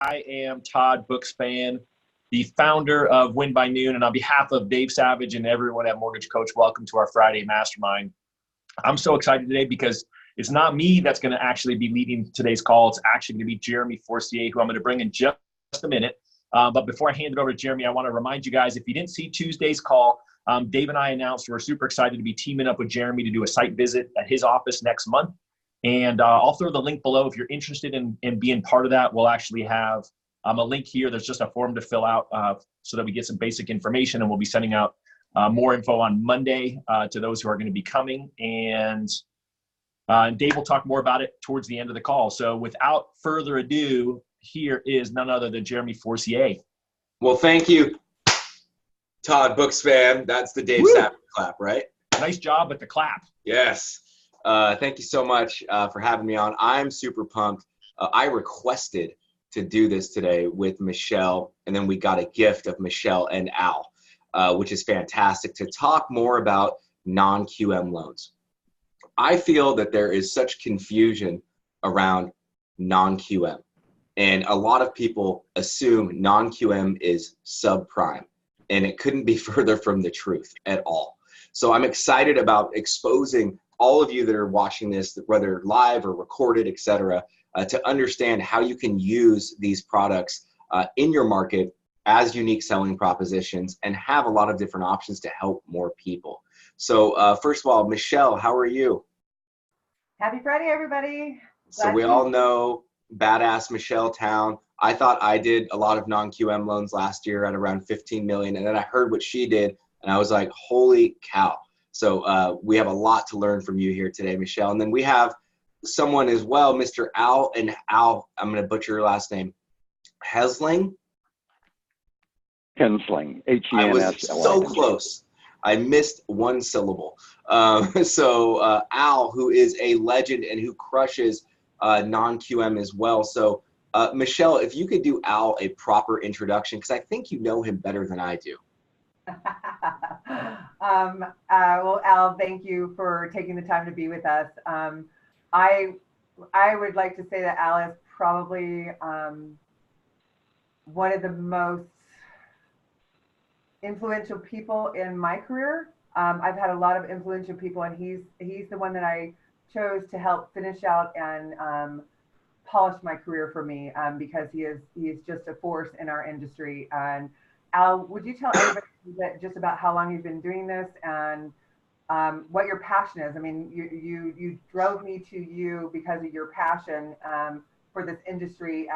I am Todd Bookspan, the founder of Win by Noon. And on behalf of Dave Savage and everyone at Mortgage Coach, welcome to our Friday Mastermind. I'm so excited today because it's not me that's going to actually be leading today's call. It's actually going to be Jeremy Forcier, who I'm going to bring in just a minute. But before I hand it over to Jeremy, I want to remind you guys, if you didn't see Tuesday's call, Dave and I announced we're super excited to be teaming up with Jeremy to do a site visit at his office next month. And I'll throw the link below if you're interested in being part of that. We'll actually have a link here. There's just a form to fill out so that we get some basic information, and we'll be sending out more info on Monday to those who are going to be coming. And Dave will talk more about it towards the end of the call. So without further ado, here is none other than Jeremy Forcier. Well, thank you, Todd Bookspan. That's the Dave Savage clap, right? Nice job with the clap. Yes. Thank you so much for having me on. I'm super pumped. I requested to do this today with Michelle, and then we got a gift of Michelle and Al, which is fantastic, to talk more about non-QM loans. I feel that there is such confusion around non-QM. And a lot of people assume non-QM is subprime, and it couldn't be further from the truth at all. So I'm excited about exposing all of you that are watching this, whether live or recorded, et cetera, to understand how you can use these products in your market as unique selling propositions and have a lot of different options to help more people. So first of all, Michelle, how are you? Happy Friday, everybody. So we all know badass Michelle Town. I thought I did a lot of non-QM loans last year at around 15 million. And then I heard what she did and I was like, holy cow. So we have a lot to learn from you here today, Michelle. And then we have someone as well, Mr. Al. And Al, I'm going to butcher your last name. Hensling? Hensling. H-E-N-S-L-I-N-G. I was so close. I missed one syllable. So Al, who is a legend and who crushes non-QM as well. So Michelle, if you could do Al a proper introduction, because I think you know him better than I do. Well, Al, thank you for taking the time to be with us. I would like to say that Al is probably one of the most influential people in my career. I've had a lot of influential people, and he's the one that I chose to help finish out and polish my career for me, because he is just a force in our industry. And Al, would you tell everybody just about how long you've been doing this and what your passion is? I mean, you drove me to you because of your passion for this industry,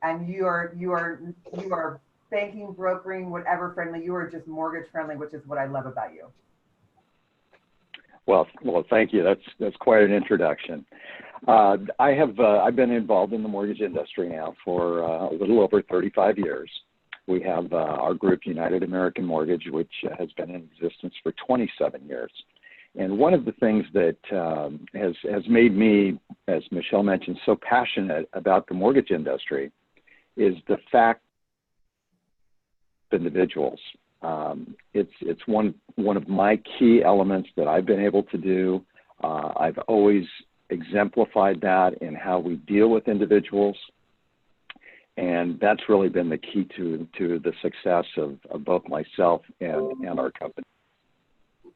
and you are banking, brokering, whatever friendly. You are just mortgage friendly, which is what I love about you. Well, thank you. That's quite an introduction. I've been involved in the mortgage industry now for a little over 35 years. We have our group, United American Mortgage, which has been in existence for 27 years. And one of the things that has made me, as Michelle mentioned, so passionate about the mortgage industry is the fact of individuals. It's one of my key elements that I've been able to do. I've always exemplified that in how we deal with individuals. And that's really been the key to the success of both myself and our company.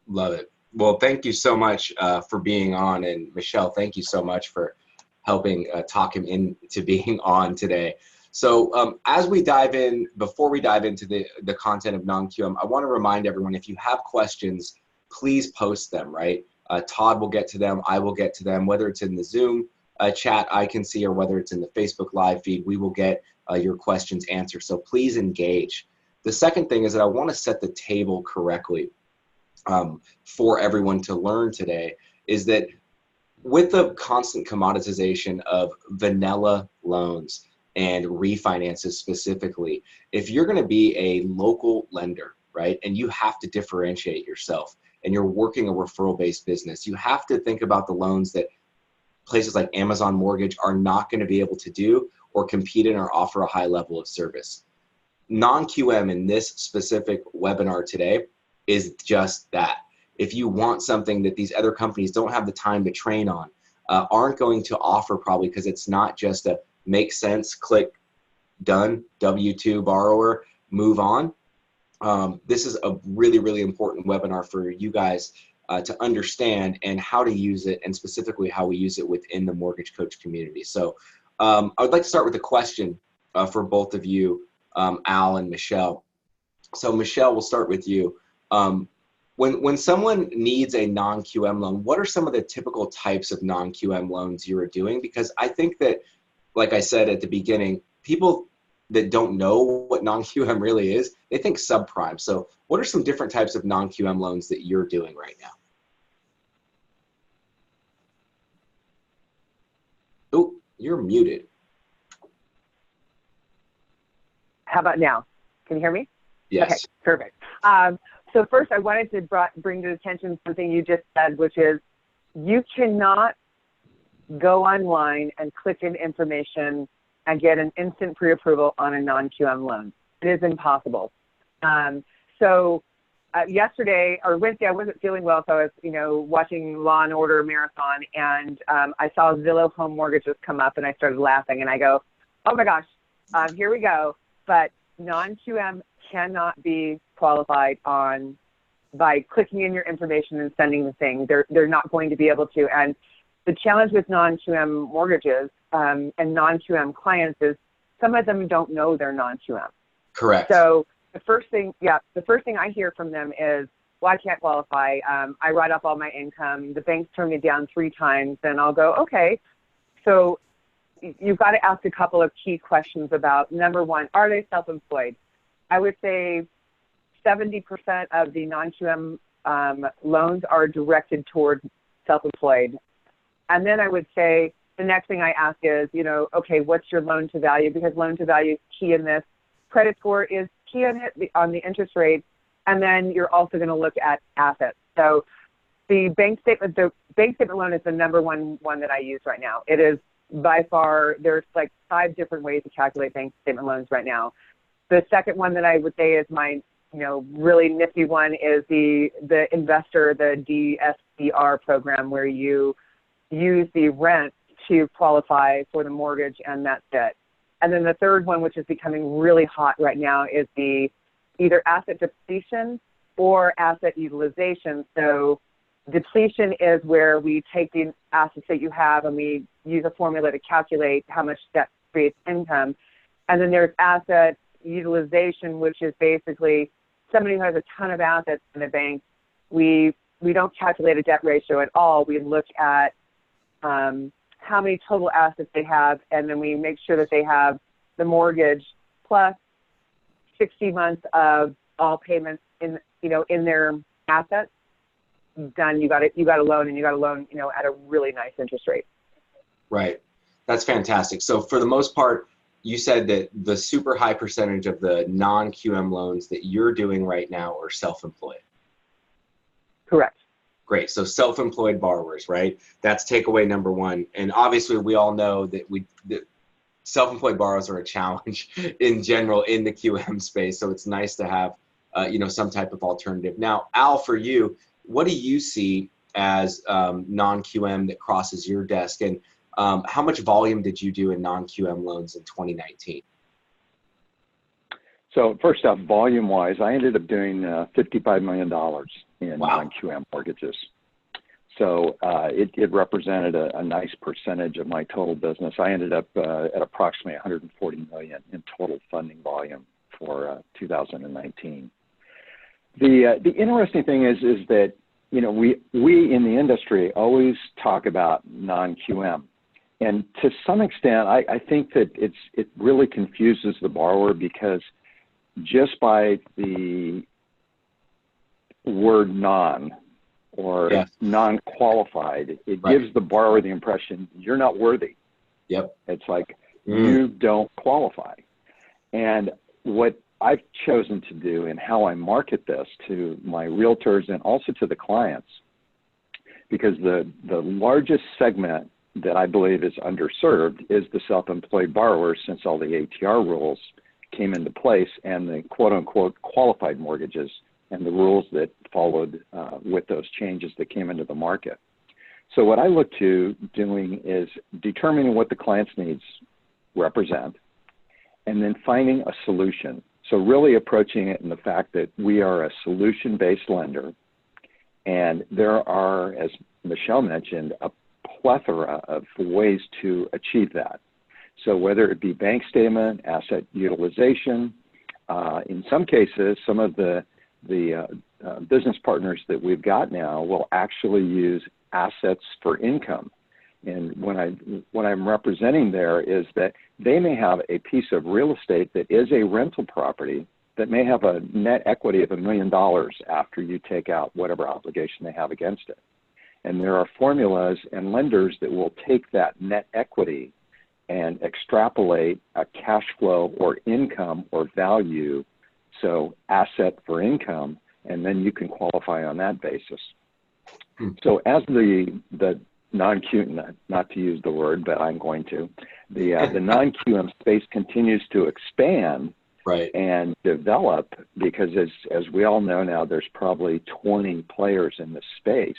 Love it. Well, thank you so much for being on. And Michelle, thank you so much for helping talk him into being on today. So as we dive in, before we dive into the content of non-QM, I want to remind everyone, if you have questions, please post them, right? Todd will get to them. I will get to them, whether it's in the Zoom chat I can see, or whether it's in the Facebook live feed, we will get your questions answered. So please engage. The second thing is that I want to set the table correctly for everyone to learn today, is that with the constant commoditization of vanilla loans and refinances specifically, if you're going to be a local lender, right, and you have to differentiate yourself and you're working a referral-based business, you have to think about the loans that places like Amazon Mortgage are not going to be able to do or compete in or offer a high level of service. Non-QM in this specific webinar today is just that. If you want something that these other companies don't have the time to train on, aren't going to offer, probably because it's not just a make sense, click, done, W-2 borrower, move on. This is a really, really important webinar for you guys to understand and how to use it, and specifically how we use it within the mortgage coach community. So I would like to start with a question for both of you, Al and Michelle. So Michelle, we'll start with you. When someone needs a non-QM loan, what are some of the typical types of non-QM loans you're doing? Because I think that, like I said at the beginning, people that don't know what non-QM really is, they think subprime. So what are some different types of non-QM loans that you're doing right now? Oh, you're muted. How about now? Can you hear me? Yes. Okay, perfect. So first, I wanted to bring to attention something you just said, which is you cannot go online and click in information and get an instant pre-approval on a non-QM loan. It is impossible. Yesterday or Wednesday, I wasn't feeling well, so I was, watching Law and Order Marathon, and I saw Zillow Home Mortgages come up, and I started laughing, and I go, "Oh my gosh, here we go!" But non-QM cannot be qualified by clicking in your information and sending the thing. They're not going to be able to. And the challenge with non-QM mortgages and non-QM clients is some of them don't know they're non-QM. Correct. So the first thing I hear from them is, "Well, I can't qualify. I write off all my income. The bank's turned me down 3 times." And I'll go, "Okay." So you've got to ask a couple of key questions about, number one, are they self-employed? I would say 70% of the non-QM loans are directed toward self-employed. And then I would say the next thing I ask is, okay, what's your loan to value? Because loan to value is key in this. Credit score is key on the interest rate. And then you're also going to look at assets. So the bank statement loan is the number one that I use right now. It is by far, there's like 5 different ways to calculate bank statement loans right now. The second one that I would say is my, really nifty one is the investor, the DSCR program, where you use the rent to qualify for the mortgage, and that's it. And then the third one, which is becoming really hot right now, is the either asset depletion or asset utilization. So depletion is where we take the assets that you have and we use a formula to calculate how much that creates income. And then there's asset utilization, which is basically somebody who has a ton of assets in the bank. We don't calculate a debt ratio at all. We look at how many total assets they have, and then we make sure that they have the mortgage plus 60 months of all payments in their assets done. You got a loan, and you got a loan, at a really nice interest rate. Right. That's fantastic. So for the most part, you said that the super high percentage of the non-QM loans that you're doing right now are self-employed. Correct. Great. So self-employed borrowers, right? That's takeaway number one. And obviously we all know that self-employed borrowers are a challenge in general in the QM space. So it's nice to have, some type of alternative. Now, Al, for you, what do you see as non-QM that crosses your desk? And how much volume did you do in non-QM loans in 2019? So first off, volume-wise, I ended up doing $55 million in non-QM mortgages. So it represented a nice percentage of my total business. I ended up at approximately $140 million in total funding volume for 2019. The interesting thing is that we in the industry always talk about non-QM. And to some extent, I think that it really confuses the borrower, because just by the word non or non-qualified, it gives the borrower the impression you're not worthy. Yep. It's like you don't qualify. And what I've chosen to do and how I market this to my realtors and also to the clients, because the largest segment that I believe is underserved is the self-employed borrowers, since all the ATR rules came into place and the quote-unquote qualified mortgages and the rules that followed with those changes that came into the market. So what I look to doing is determining what the client's needs represent, and then finding a solution. So really approaching it in the fact that we are a solution-based lender, and there are, as Michelle mentioned, a plethora of ways to achieve that. So whether it be bank statement, asset utilization, in some cases, some of the business partners that we've got now will actually use assets for income. And what I'm representing there is that they may have a piece of real estate that is a rental property that may have a net equity of $1 million after you take out whatever obligation they have against it. And there are formulas and lenders that will take that net equity and extrapolate a cash flow or income or value, so asset for income, and then you can qualify on that basis. So as the non-QM, not to use the word, but I'm going to, the non-QM space continues to expand, right, and develop, because as we all know now, there's probably 20 players in this space,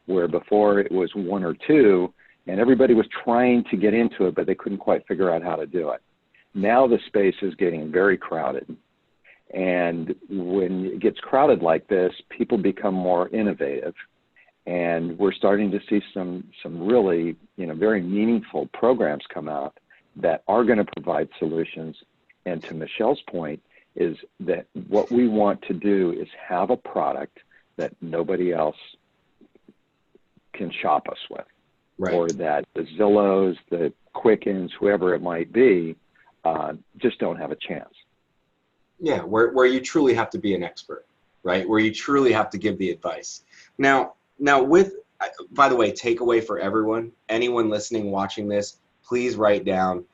where before it was one or two, and everybody was trying to get into it, but they couldn't quite figure out how to do it. Now the space is getting very crowded. And when it gets crowded like this, people become more innovative. And we're starting to see some really, very meaningful programs come out that are going to provide solutions. And to Michelle's point, is that what we want to do is have a product that nobody else can shop us with, right, or that the Zillows, the Quickens, whoever it might be, just don't have a chance. Yeah, where you truly have to be an expert, right? Where you truly have to give the advice. Now with, by the way, takeaway for everyone, anyone listening, watching this, please write down,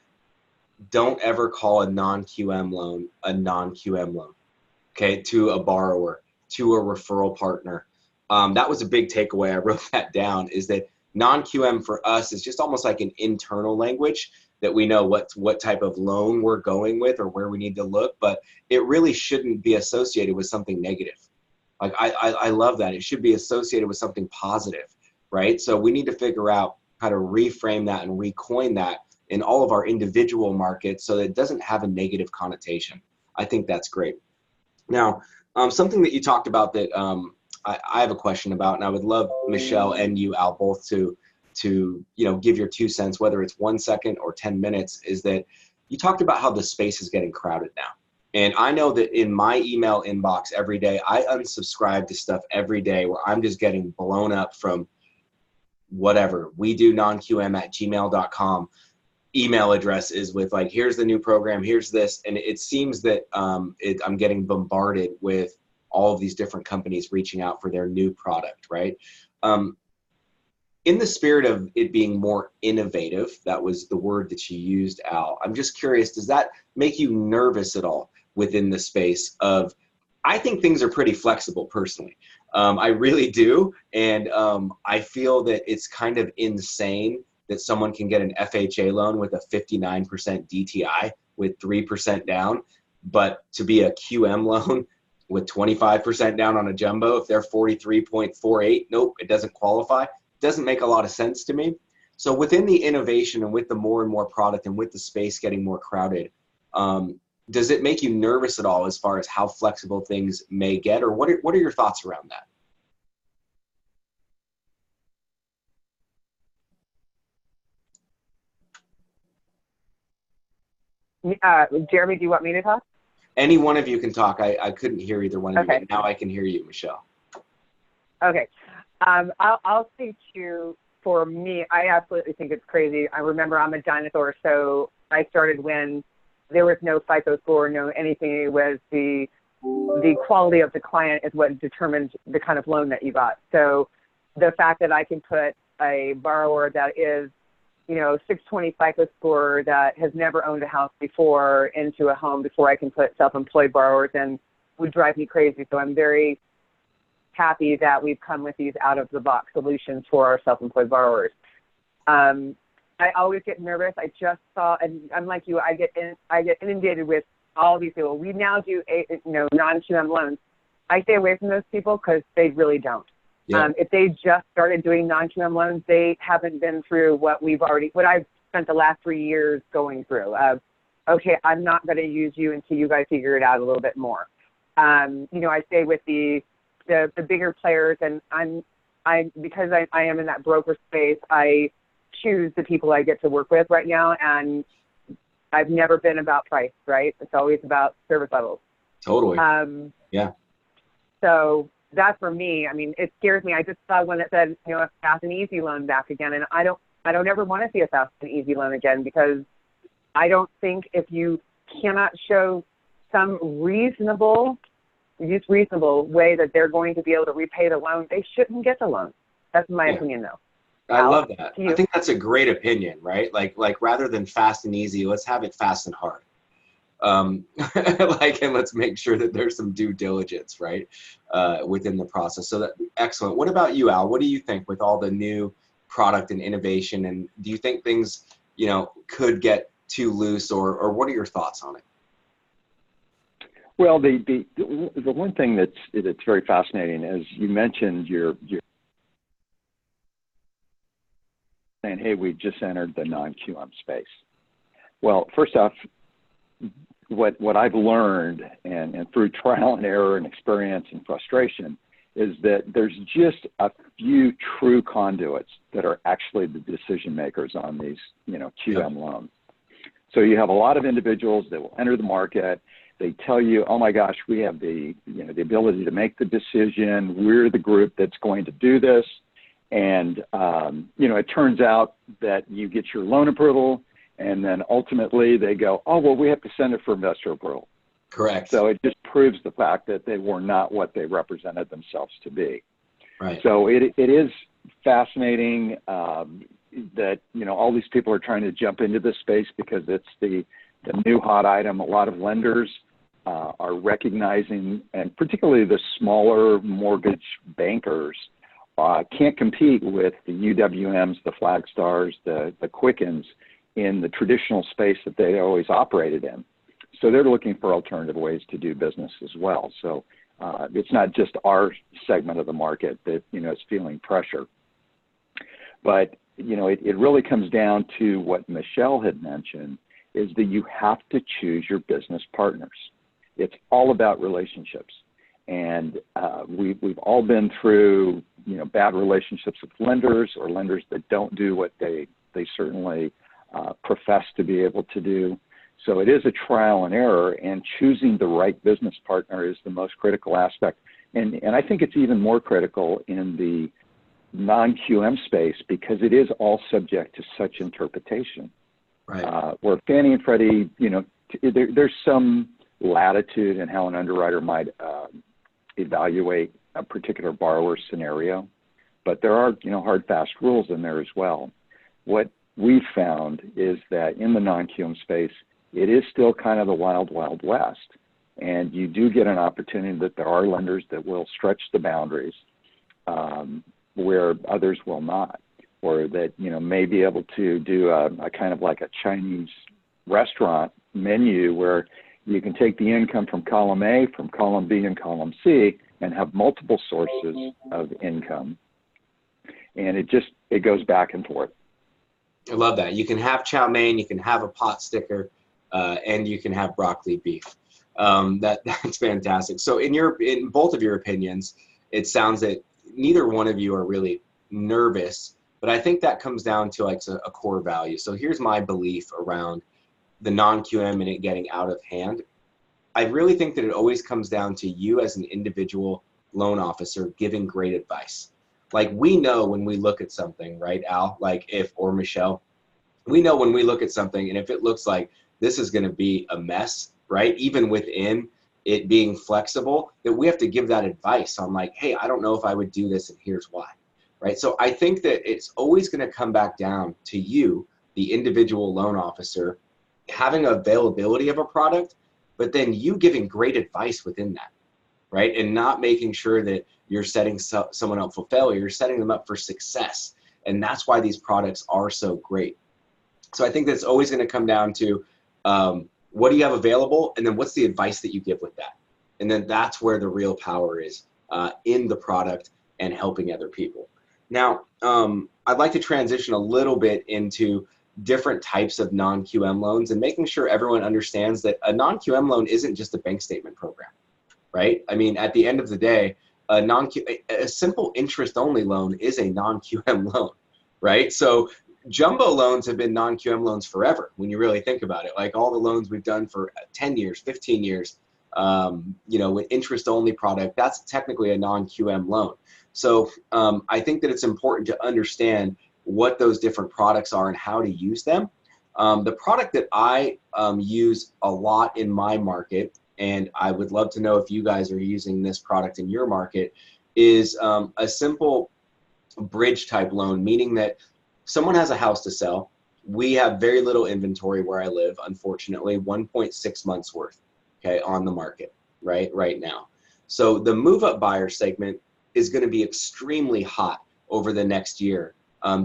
don't ever call a non-QM loan a non-QM loan, okay, to a borrower, to a referral partner. That was a big takeaway. I wrote that down, is that non-QM for us is just almost like an internal language that we know what type of loan we're going with or where we need to look, but it really shouldn't be associated with something negative. Like I love that. It should be associated with something positive, right? So we need to figure out how to reframe that and recoin that in all of our individual markets so that it doesn't have a negative connotation. I think that's great. Now, something that you talked about that I have a question about, and I would love Michelle and you, Al, both to give your 2 cents, whether it's 1 second or 10 minutes, is that you talked about how the space is getting crowded now. And I know that in my email inbox every day, I unsubscribe to stuff every day where I'm just getting blown up from whatever. We do nonqm@gmail.com. Email address is with like, here's the new program, here's this. And it seems that I'm getting bombarded with all of these different companies reaching out for their new product, right? In the spirit of it being more innovative, that was the word that you used, Al, I'm just curious, does that make you nervous at all within the space of, I think things are pretty flexible personally. I really do. And I feel that it's kind of insane that someone can get an FHA loan with a 59% DTI with 3% down, but to be a QM loan with 25% down on a jumbo, if they're 43.48, nope, it doesn't qualify. Doesn't make a lot of sense to me. So within the innovation and with the more and more product and with the space getting more crowded, does it make you nervous at all as far as how flexible things may get, or what are your thoughts around that? Jeremy, do you want me to talk? Any one of you can talk. I couldn't hear either one of you, but now I can hear you, Michelle. Okay. I'll say too, for me, I absolutely think it's crazy. I remember I'm a dinosaur, so I started when there was no FICO score, no anything. It was the quality of the client is what determines the kind of loan that you got. So the fact that I can put a borrower that is, 620 FICO score that has never owned a house before into a home before I can put self-employed borrowers in would drive me crazy. So I'm very happy that we've come with these out-of-the-box solutions for our self-employed borrowers. I always get nervous. I just saw, and I'm like you, I get inundated with all these people. We now do non-QM loans. I stay away from those people because they really don't. Yeah. If they just started doing non-QM loans, they haven't been through what I've spent the last 3 years going through. okay, I'm not going to use you until you guys figure it out a little bit more. You know, I stay with the bigger players, and because I am in that broker space, I choose the people I get to work with right now, and I've never been about price, right? It's always about service levels. Totally. Yeah. So that's for me. I mean, it scares me. I just saw one that said, you know, a fast and easy loan back again, and I don't ever want to see a fast and easy loan again, because I don't think if you cannot show some reasonable way that they're going to be able to repay the loan, they shouldn't get the loan. That's my opinion, though. I love that. I think that's a great opinion, right? Like rather than fast and easy, let's have it fast and hard. And let's make sure that there's some due diligence, right, within the process. So excellent. What about you, Al? What do you think with all the new product and innovation? And do you think things, you know, could get too loose, or what are your thoughts on it? Well, the one thing that's very fascinating is you mentioned you're saying, hey, we just entered the non-QM space. Well, first off, what I've learned and through trial and error and experience and frustration is that there's just a few true conduits that are actually the decision makers on these, you know, QM loans. So you have a lot of individuals that will enter the market. They tell you, oh my gosh, we have the ability to make the decision. We're the group that's going to do this. And, you know, it turns out that you get your loan approval, and then ultimately they go, oh, well, we have to send it for investor approval. Correct. So it just proves the fact that they were not what they represented themselves to be. Right. So it is fascinating that, you know, all these people are trying to jump into this space because it's the new hot item. A lot of lenders are recognizing, and particularly the smaller mortgage bankers can't compete with the UWMs, the Flagstars, the Quickens in the traditional space that they always operated in. So they're looking for alternative ways to do business as well. So it's not just our segment of the market that, you know, is feeling pressure. But, you know, it really comes down to what Michelle had mentioned, is that you have to choose your business partners. It's all about relationships. And we've all been through, you know, bad relationships with lenders, or lenders that don't do what they certainly profess to be able to do. So it is a trial and error, and choosing the right business partner is the most critical aspect. And I think it's even more critical in the non-QM space, because it is all subject to such interpretation. Right. Where Fannie and Freddie, you know, there's some latitude in how an underwriter might evaluate a particular borrower scenario, but there are, you know, hard, fast rules in there as well. What we've found is that in the non-QM space, it is still kind of the wild, wild west. And you do get an opportunity that there are lenders that will stretch the boundaries where others will not, or that, you know, may be able to do a kind of like a Chinese restaurant menu where you can take the income from column A, from column B, and column C, and have multiple sources of income. And it goes back and forth. I love that. You can have chow mein, you can have a pot sticker, and you can have broccoli beef. That's fantastic. So in both of your opinions, it sounds that neither one of you are really nervous, but I think that comes down to like a core value. So here's my belief around the non-QM and it getting out of hand. I really think that it always comes down to you as an individual loan officer giving great advice. Like, we know when we look at something, right, Al? Like, or Michelle, we know when we look at something, and if it looks like this is going to be a mess, right, even within it being flexible, that we have to give that advice on like, hey, I don't know if I would do this, and here's why, right? So I think that it's always going to come back down to you, the individual loan officer, having availability of a product, but then you giving great advice within that, right? And not making sure that you're setting someone up for failure, you're setting them up for success. And that's why these products are so great. So I think that's always going to come down to what do you have available, and then what's the advice that you give with that? And then that's where the real power is in the product and helping other people. Now, I'd like to transition a little bit into different types of non-QM loans and making sure everyone understands that a non-QM loan isn't just a bank statement program, right? I mean, at the end of the day, a simple interest-only loan is a non-QM loan, right? So jumbo loans have been non-QM loans forever when you really think about it. Like all the loans we've done for 10 years, 15 years, with interest-only product, that's technically a non-QM loan. So I think that it's important to understand what those different products are and how to use them. The product that I use a lot in my market, and I would love to know if you guys are using this product in your market, is a simple bridge type loan, meaning that someone has a house to sell. We have very little inventory where I live, unfortunately, 1.6 months worth, okay, on the market right now. So the move-up buyer segment is going to be extremely hot over the next year,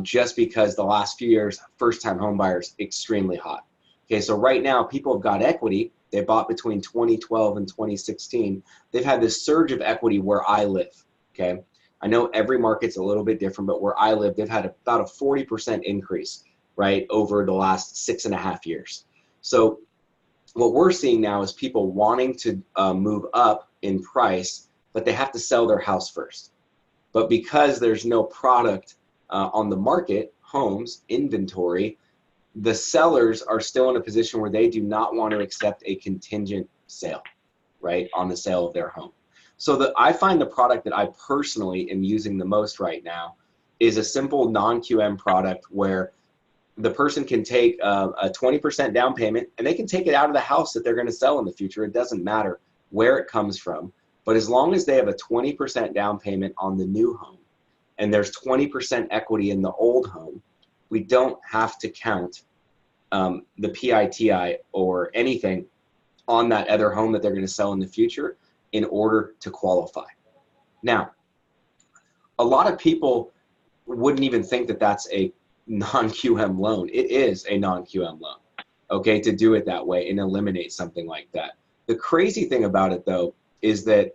just because the last few years, first-time home buyers, extremely hot. Okay, so right now, people have got equity. They bought between 2012 and 2016. They've had this surge of equity where I live, okay? I know every market's a little bit different, but where I live, they've had about a 40% increase, right, over the last 6.5 years. So what we're seeing now is people wanting to move up in price, but they have to sell their house first. But because there's no product on the market, homes, inventory, the sellers are still in a position where they do not want to accept a contingent sale, right, on the sale of their home. So I find the product that I personally am using the most right now is a simple non-QM product where the person can take a 20% down payment and they can take it out of the house that they're going to sell in the future. It doesn't matter where it comes from, but as long as they have a 20% down payment on the new home and there's 20% equity in the old home, we don't have to count the PITI or anything on that other home that they're going to sell in the future in order to qualify. Now, a lot of people wouldn't even think that that's a non-QM loan. It is a non-QM loan, okay, to do it that way and eliminate something like that. The crazy thing about it, though, is that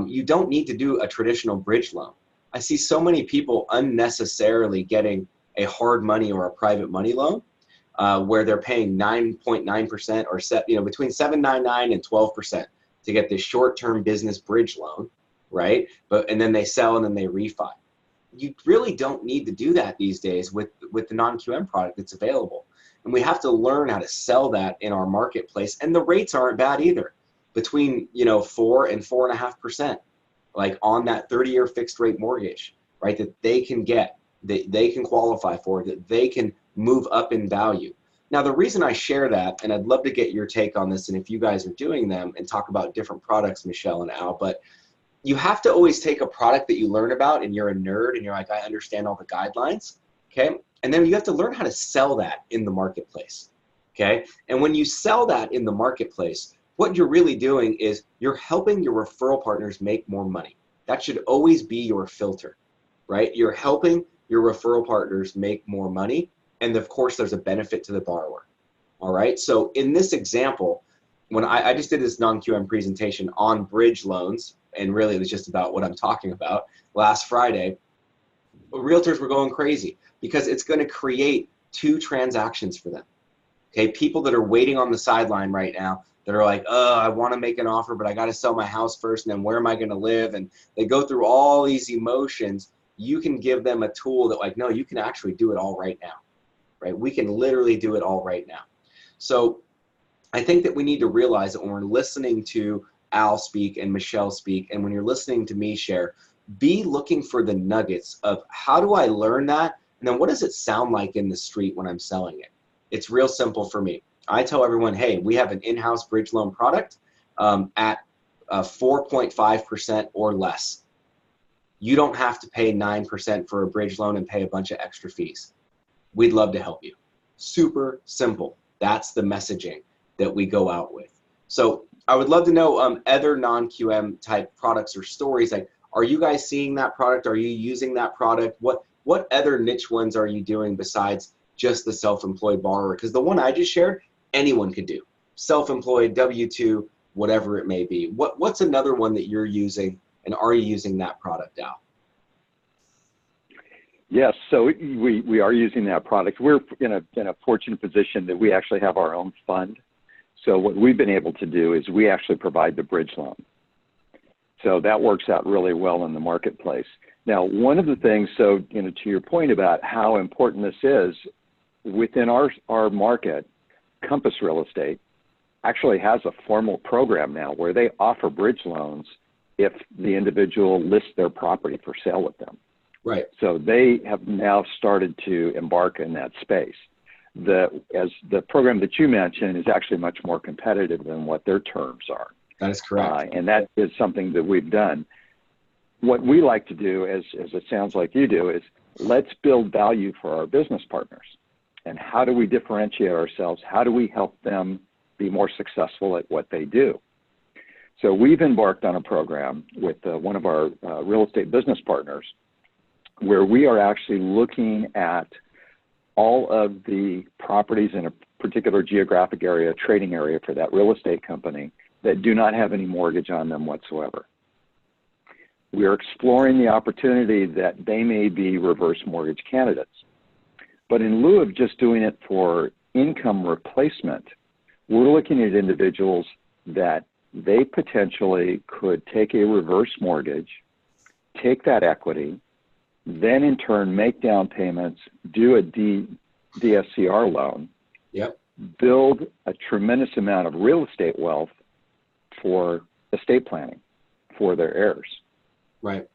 you don't need to do a traditional bridge loan. I see so many people unnecessarily getting a hard money or a private money loan where they're paying 9.9% or between 7.99 and 12% to get this short-term business bridge loan, right? And then they sell and then they refi. You really don't need to do that these days with the non-QM product that's available. And we have to learn how to sell that in our marketplace. And the rates aren't bad either, between 4 and 4.5%, like on that 30-year fixed rate mortgage, right? That they can get, that they can qualify for, that they can move up in value. Now, the reason I share that, and I'd love to get your take on this, and if you guys are doing them, and talk about different products, Michelle and Al, but you have to always take a product that you learn about and you're a nerd and you're like, I understand all the guidelines, okay? And then you have to learn how to sell that in the marketplace, okay? And when you sell that in the marketplace, what you're really doing is you're helping your referral partners make more money. That should always be your filter, right? You're helping your referral partners make more money. And of course, there's a benefit to the borrower, all right? So in this example, when I just did this non-QM presentation on bridge loans, and really it was just about what I'm talking about last Friday, realtors were going crazy because it's going to create 2 transactions for them, okay? People that are waiting on the sideline right now that are like, oh, I want to make an offer, but I got to sell my house first, and then where am I going to live? And they go through all these emotions. You can give them a tool that, like, no, you can actually do it all right now, right? We can literally do it all right now. So I think that we need to realize that when we're listening to Al speak and Michelle speak, and when you're listening to me share, be looking for the nuggets of how do I learn that, and then what does it sound like in the street when I'm selling it? It's real simple for me. I tell everyone, hey, we have an in-house bridge loan product at 4.5% or less. You don't have to pay 9% for a bridge loan and pay a bunch of extra fees. We'd love to help you. Super simple. That's the messaging that we go out with. So I would love to know other non-QM type products or stories. Like, are you guys seeing that product? Are you using that product? What other niche ones are you doing besides just the self-employed borrower? Because the one I just shared, anyone could do. Self-employed, W-2, whatever it may be. What's another one that you're using, and are you using that product, Al? Yes, so we are using that product. We're in a fortunate position that we actually have our own fund. So what we've been able to do is we actually provide the bridge loan. So that works out really well in the marketplace. Now, one of the things, so to your point about how important this is, within our market, Compass Real Estate actually has a formal program now where they offer bridge loans if the individual lists their property for sale with them. Right. So they have now started to embark in that space. As the program that you mentioned is actually much more competitive than what their terms are. That is correct. And that is something that we've done. What we like to do, as it sounds like you do, is let's build value for our business partners. And how do we differentiate ourselves? How do we help them be more successful at what they do? So we've embarked on a program with one of our real estate business partners where we are actually looking at all of the properties in a particular geographic area, trading area for that real estate company that do not have any mortgage on them whatsoever. We are exploring the opportunity that they may be reverse mortgage candidates. But in lieu of just doing it for income replacement, we're looking at individuals that they potentially could take a reverse mortgage, take that equity, then in turn make down payments, do a DSCR loan, Yep. build a tremendous amount of real estate wealth for estate planning for their heirs. Right.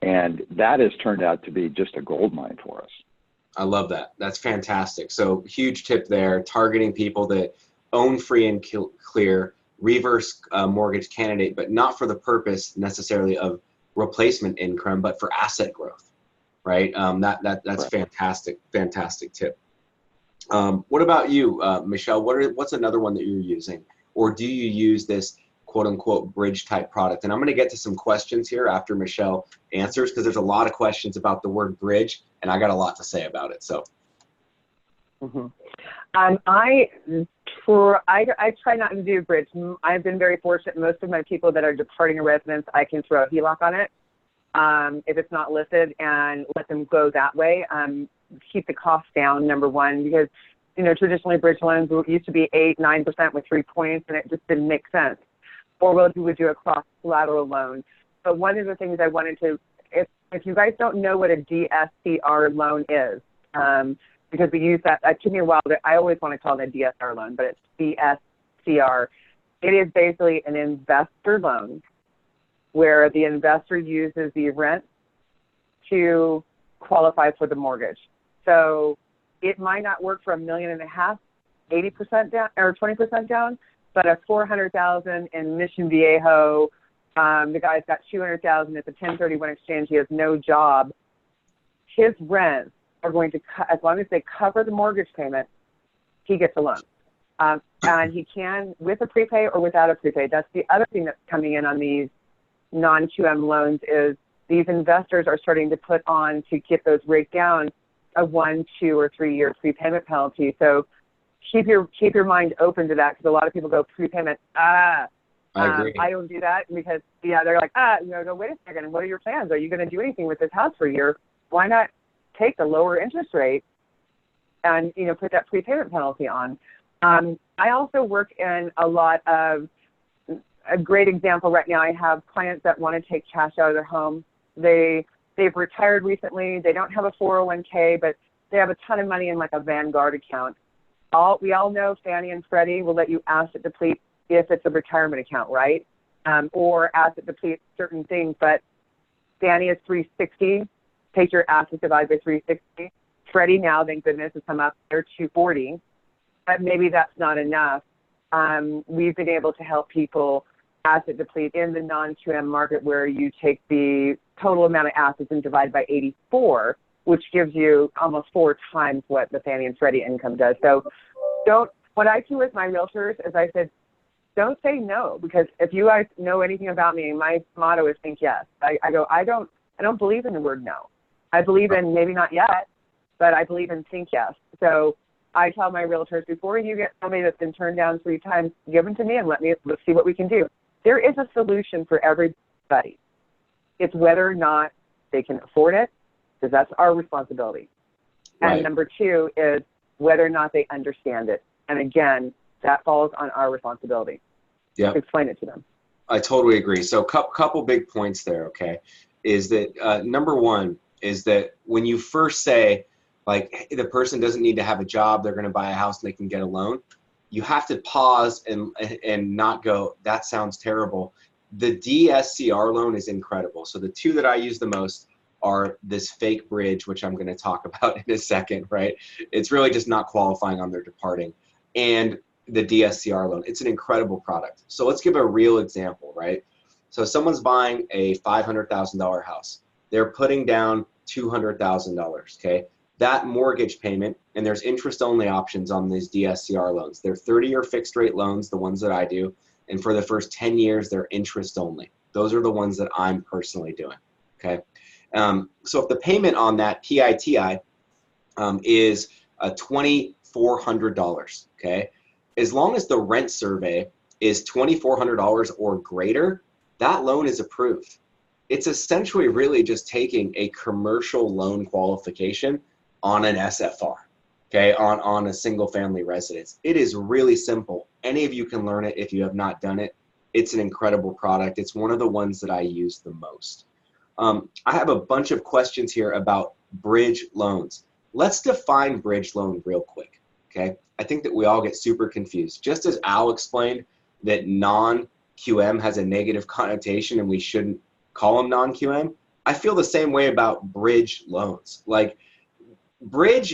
And that has turned out to be just a gold mine for us. I love that. That's fantastic. So huge tip there, targeting people that own free and clear, reverse mortgage candidate, but not for the purpose necessarily of replacement income, but for asset growth, right? That's Right. fantastic tip. What about you, Michelle? What's another one that you're using? Or do you use this quote unquote bridge type product? And I'm going to get to some questions here after Michelle answers, because there's a lot of questions about the word bridge and I got a lot to say about it. So. Mm-hmm. I try not to do bridge. I've been very fortunate. Most of my people that are departing a residence, I can throw a HELOC on it if it's not listed and let them go that way. Keep the cost down, number one, because traditionally bridge loans used to be 8-9% with 3 points, and it just didn't make sense. Or we would do a cross collateral loan. But one of the things I wanted to, if you guys don't know what a DSCR loan is, because we use that, it took me a while, I always want to call it a DSR loan, but it's DSCR. It is basically an investor loan where the investor uses the rent to qualify for the mortgage. So it might not work for $1.5 million, 80% down or 20% down, but a $400,000 in Mission Viejo, the guy's got $200,000 at the 1031 exchange. He has no job. His rents are going to, as long as they cover the mortgage payment, he gets a loan. And he can with a prepay or without a prepay. That's the other thing that's coming in on these non-QM loans is these investors are starting to put on to get those rates down a 1, 2, or 3 year prepayment penalty. So keep your mind open to that, because a lot of people go prepayment. I agree. I don't do that because they're like go wait a second. What are your plans? Are you going to do anything with this house for a year? Why not take the lower interest rate and put that prepayment penalty on? I also work in a lot of a great example right now. I have clients that want to take cash out of their home. They've retired recently. They don't have a 401k, but they have a ton of money in like a Vanguard account. We all know Fannie and Freddie will let you asset deplete if it's a retirement account, right? Or asset deplete certain things, but Fannie is 360. Take your assets divided by 360. Freddie now, thank goodness, has come up. They're 240, but maybe that's not enough. We've been able to help people asset deplete in the non-QM market, where you take the total amount of assets and divide by 84, which gives you almost 4 times what the Fannie and Freddie income does. So what I do with my realtors is I said, don't say no, because if you guys know anything about me, my motto is think yes. I don't believe in the word no. I believe in maybe not yet, but I believe in think yes. So I tell my realtors, before you get somebody that's been turned down 3 times, give them to me and let's see what we can do. There is a solution for everybody. It's whether or not they can afford it because that's our responsibility. And Right. number two is whether or not they understand it. And again, that falls on our responsibility Yeah. to explain it to them. I totally agree. So couple big points there, okay, is that number one is that when you first say, like, hey, the person doesn't need to have a job, they're going to buy a house and they can get a loan, you have to pause and not go, that sounds terrible. The DSCR loan is incredible. So the two that I use the most are this fake bridge, which I'm going to talk about in a second, right? It's really just not qualifying on their departing. And the DSCR loan. It's an incredible product. So let's give a real example, right? So someone's buying a $500,000 house. They're putting down $200,000, okay? That mortgage payment, and there's interest-only options on these DSCR loans. They're 30-year fixed-rate loans, the ones that I do, and for the first 10 years, they're interest-only. Those are the ones that I'm personally doing, okay? So if the payment on that PITI is $2,400, okay? As long as the rent survey is $2,400 or greater, that loan is approved. It's essentially really just taking a commercial loan qualification on an SFR, okay, on a single family residence. It is really simple. Any of you can learn it if you have not done it. It's an incredible product. It's one of the ones that I use the most. I have a bunch of questions here about bridge loans. Let's define bridge loan real quick, okay? I think that we all get super confused. Just as Al explained that non-QM has a negative connotation and we shouldn't call them non-QM, I feel the same way about bridge loans. Like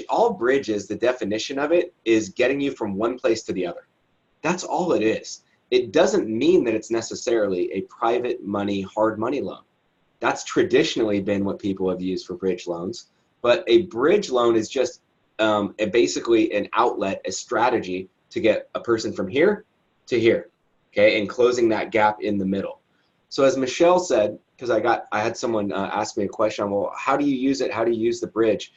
all bridge is, the definition of it is getting you from one place to the other. That's all it is. It doesn't mean that it's necessarily a private money, hard money loan. That's traditionally been what people have used for bridge loans. But a bridge loan is just basically an outlet, a strategy to get a person from here to here, okay, and closing that gap in the middle. So as Michelle said, because I had someone ask me a question, well, how do you use it? How do you use the bridge?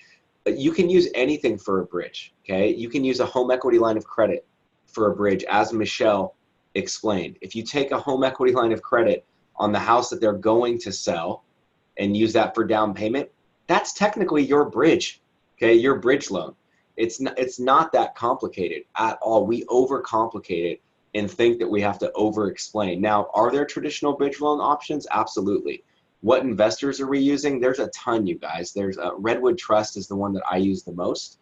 You can use anything for a bridge, okay? You can use a home equity line of credit for a bridge, as Michelle explained. If you take a home equity line of credit on the house that they're going to sell and use that for down payment, that's technically your bridge, okay, your bridge loan. It's not that complicated at all. We overcomplicate it and think that we have to over-explain. Now, are there traditional bridge loan options? Absolutely. What investors are we using? There's a ton, you guys. There's Redwood Trust is the one that I use the most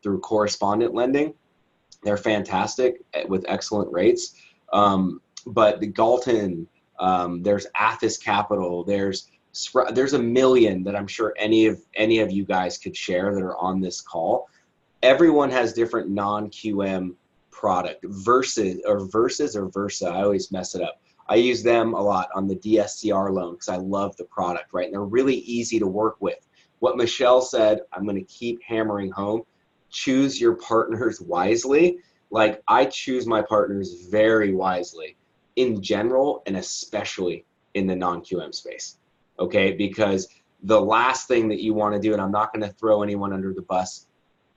through correspondent lending. They're fantastic with excellent rates. But the Galton, there's Athos Capital, there's a million that I'm sure any of you guys could share that are on this call. Everyone has different non-QM product. Versa. I always mess it up. I use them a lot on the DSCR loan because I love the product, right? And they're really easy to work with. What Michelle said, I'm going to keep hammering home. Choose your partners wisely. Like, I choose my partners very wisely in general, and especially in the non-QM space. Okay, because the last thing that you want to do, and I'm not going to throw anyone under the bus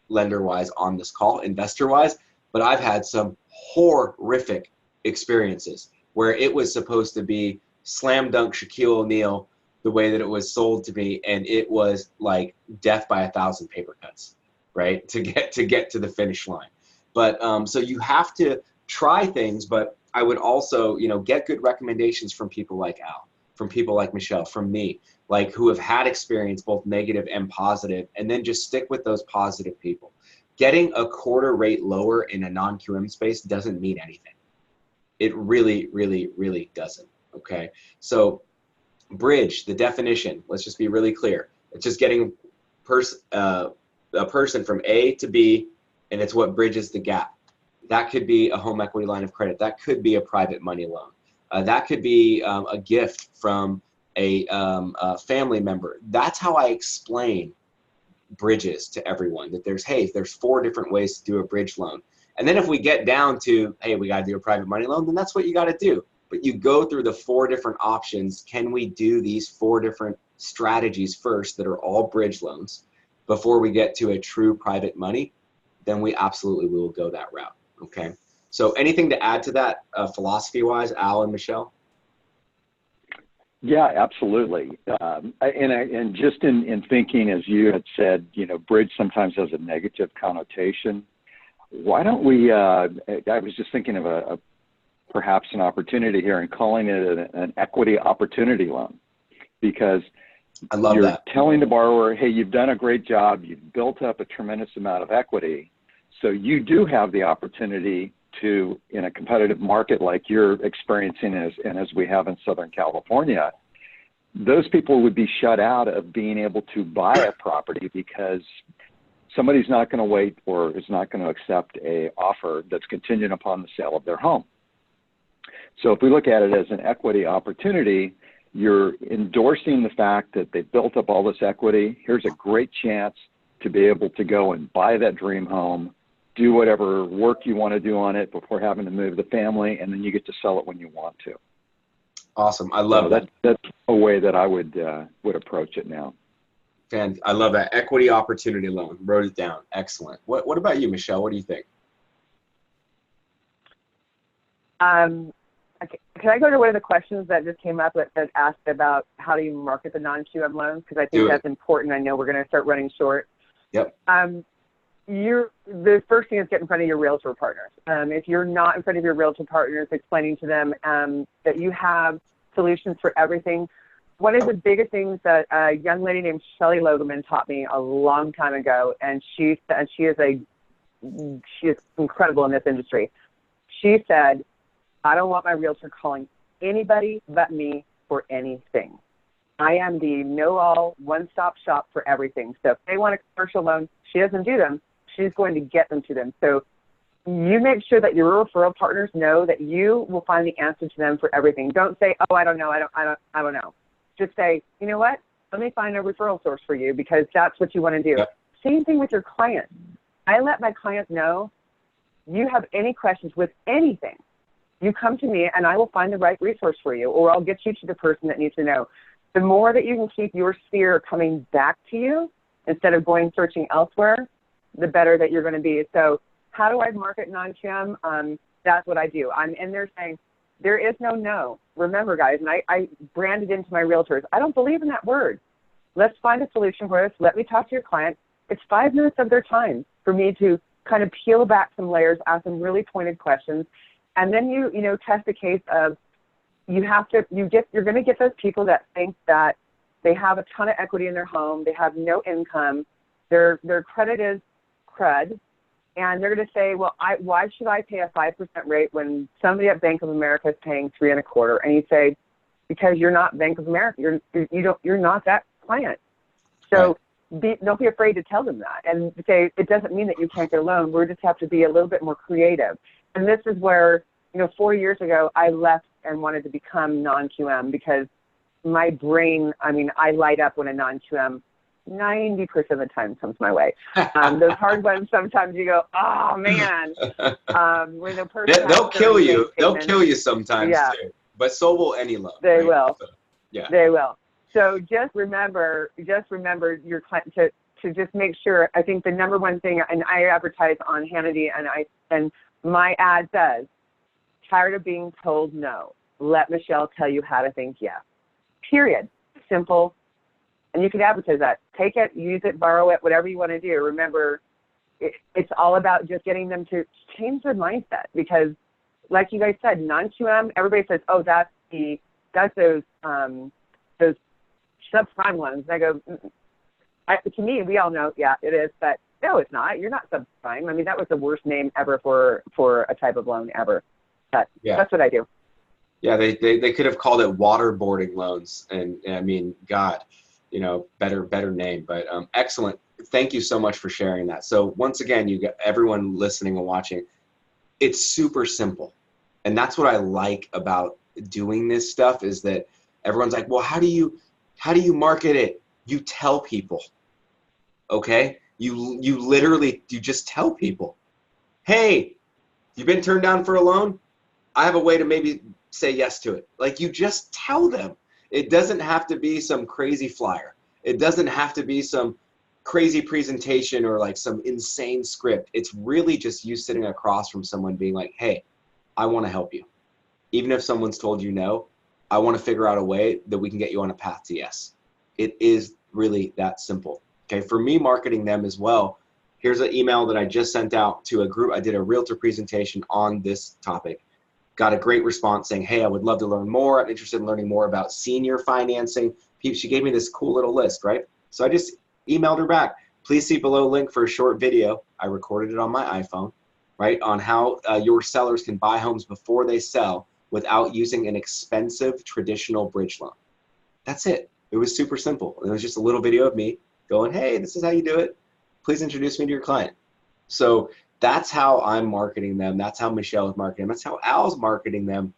lender-wise on this call, investor-wise, but I've had some horrific experiences where it was supposed to be slam dunk Shaquille O'Neal the way that it was sold to me, and it was like death by 1,000 paper cuts, right, to get to the finish line. But so you have to try things, but I would also, get good recommendations from people like Al, from people like Michelle, from me, like who have had experience both negative and positive, and then just stick with those positive people. Getting a quarter rate lower in a non-QM space doesn't mean anything. It really, really, really doesn't, okay? So bridge, the definition, let's just be really clear. It's just getting a person from A to B, and it's what bridges the gap. That could be a home equity line of credit. That could be a private money loan. That could be a gift from a family member. That's how I explain bridges to everyone, that there's 4 different ways to do a bridge loan. And then if we get down to, hey, we got to do a private money loan, then that's what you got to do. But you go through the 4 different options. Can we do these 4 different strategies first that are all bridge loans before we get to a true private money? Then we absolutely will go that route, okay? So anything to add to that philosophy-wise, Al and Michelle? Yeah, absolutely. And just in thinking, as you had said, bridge sometimes has a negative connotation. Why don't we, I was just thinking of perhaps an opportunity here and calling it an equity opportunity loan, because I love you're that. telling the borrower, hey, you've done a great job. You've built up a tremendous amount of equity. So you do have the opportunity to, in a competitive market like you're experiencing as we have in Southern California, those people would be shut out of being able to buy a property because somebody's not going to wait or is not going to accept a offer that's contingent upon the sale of their home. So if we look at it as an equity opportunity, you're endorsing the fact that they've built up all this equity. Here's a great chance to be able to go and buy that dream home, do whatever work you want to do on it before having to move the family, and then you get to sell it when you want to. Awesome. I love that. That's a way that I would approach it now. I love that. Equity opportunity loan. Wrote it down. Excellent. What about you, Michelle? What do you think? Can I go to one of the questions that just came up that asked about how do you market the non-QM loans? Because I think that's important. I know we're going to start running short. Yep. The first thing is get in front of your realtor partners. If you're not in front of your realtor partners, explaining to them that you have solutions for everything. One of the biggest things that a young lady named Shelley Logeman taught me a long time ago, and she is incredible in this industry. She said, I don't want my realtor calling anybody but me for anything. I am the know-all, one-stop shop for everything. So if they want a commercial loan, she doesn't do them. She's going to get them to them. So you make sure that your referral partners know that you will find the answer to them for everything. Don't say, oh, I don't know. I don't know. Just say, you know what? Let me find a referral source for you because that's what you want to do. Yep. Same thing with your clients. I let my clients know you have any questions with anything. You come to me and I will find the right resource for you, or I'll get you to the person that needs to know. The more that you can keep your sphere coming back to you instead of going searching elsewhere, the better that you're going to be. So how do I market non-QM? That's what I do. I'm in there saying, there is no. Remember, guys, and I branded into my realtors, I don't believe in that word. Let's find a solution for this. Let me talk to your client. It's 5 minutes of their time for me to kind of peel back some layers, ask some really pointed questions. And then you test the case of you're going to get those people that think that they have a ton of equity in their home, they have no income, their credit is crud, and they're going to say, well, why should I pay a 5% rate when somebody at Bank of America is paying 3.25%? And you say, because you're not Bank of America, you're not that client. So don't be afraid to tell them that and say it doesn't mean that you can't get a loan. We just have to be a little bit more creative. And this is where 4 years ago, I left and wanted to become non-QM because my brain, I light up when a non-QM 90% of the time comes my way. Those hard ones, sometimes you go, oh, man. When the person they'll kill you. They'll kill you sometimes, too. But so will any loan. They will. So, yeah. They will. So just remember your client to just make sure. I think the number one thing, and I advertise on Hannity, and my ad says, tired of being told no. Let Michelle tell you how to think yes. Period. Simple. And you can advertise that. Take it, use it, borrow it, whatever you want to do. Remember, it's all about just getting them to change their mindset because, like you guys said, non-QM, everybody says, oh, that's those subprime loans. And I go, to me, we all know, yeah, it is, but no, it's not. You're not subprime. That was the worst name ever for a type of loan ever. But that's what I do. Yeah, they could have called it waterboarding loans, and God, better name. But excellent. Thank you so much for sharing that. So once again, you got everyone listening and watching. It's super simple, and that's what I like about doing this stuff is that everyone's like, well, how do you market it? You tell people, okay? You literally just tell people, hey, you've been turned down for a loan. I have a way to maybe say yes to it. Like you just tell them. It doesn't have to be some crazy flyer. It doesn't have to be some crazy presentation or like some insane script. It's really just you sitting across from someone being like, hey, I want to help you. Even if someone's told you no, I want to figure out a way that we can get you on a path to yes. It is really that simple. Okay, for me, marketing them as well. Here's an email that I just sent out to a group. I did a realtor presentation on this topic. Got a great response saying, hey, I would love to learn more. I'm interested in learning more about senior financing. She gave me this cool little list, right? So I just emailed her back. Please see below link for a short video. I recorded it on my iPhone, right, on how your sellers can buy homes before they sell without using an expensive traditional bridge loan. That's it. It was super simple. It was just a little video of me going, hey, this is how you do it. Please introduce me to your client. So that's how I'm marketing them. That's how Michelle is marketing them. That's how Al's marketing them.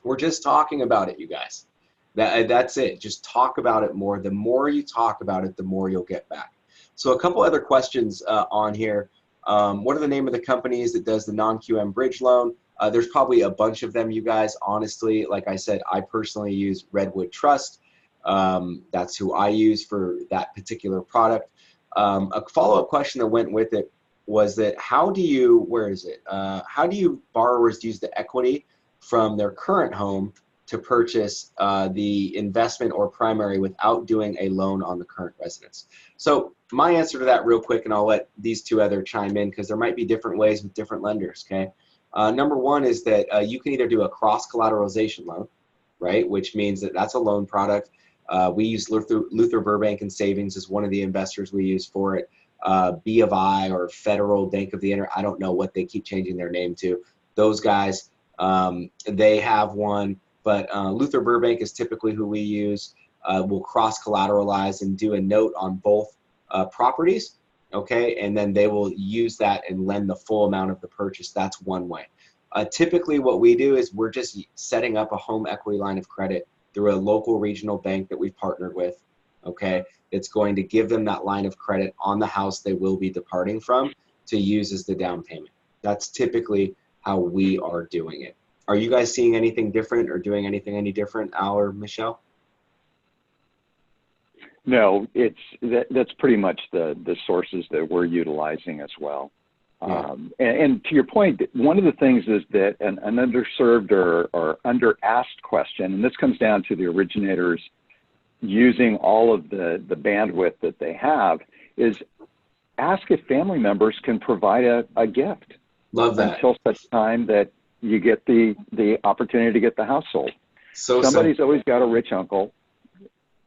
We're just talking about it, you guys. That's it. Just talk about it more. The more you talk about it, the more you'll get back. So a couple other questions on here. What are the name of the companies that does the non-QM bridge loan? There's probably a bunch of them, you guys. Honestly, like I said, I personally use Redwood Trust. That's who I use for that particular product. A follow-up question that went with it was that how do you borrowers use the equity from their current home to purchase the investment or primary without doing a loan on the current residence? So my answer to that real quick, and I'll let these two other chime in because there might be different ways with different lenders, okay? Number one is that you can either do a cross-collateralization loan, right, which means that that's a loan product. We use Luther Burbank and Savings as one of the investors we use for it. B of I or Federal Bank of the Inter, I don't know what they keep changing their name to. Those guys, they have one, but Luther Burbank is typically who we use. We'll cross-collateralize and do a note on both properties, okay? And then they will use that and lend the full amount of the purchase. That's one way. Typically what we do is we're just setting up a home equity line of credit through a local regional bank that we've partnered with, okay? It's going to give them that line of credit on the house they will be departing from to use as the down payment. That's typically how we are doing it. Are you guys seeing anything different or doing anything any different, Al or Michelle? No, that's pretty much the sources that we're utilizing as well. Yeah. And to your point, one of the things is that an underserved or under-asked question, and this comes down to the originators using all of the bandwidth that they have, is ask if family members can provide a gift. Love that. Until such time that you get the opportunity to get the house sold. So somebody's always got a rich uncle,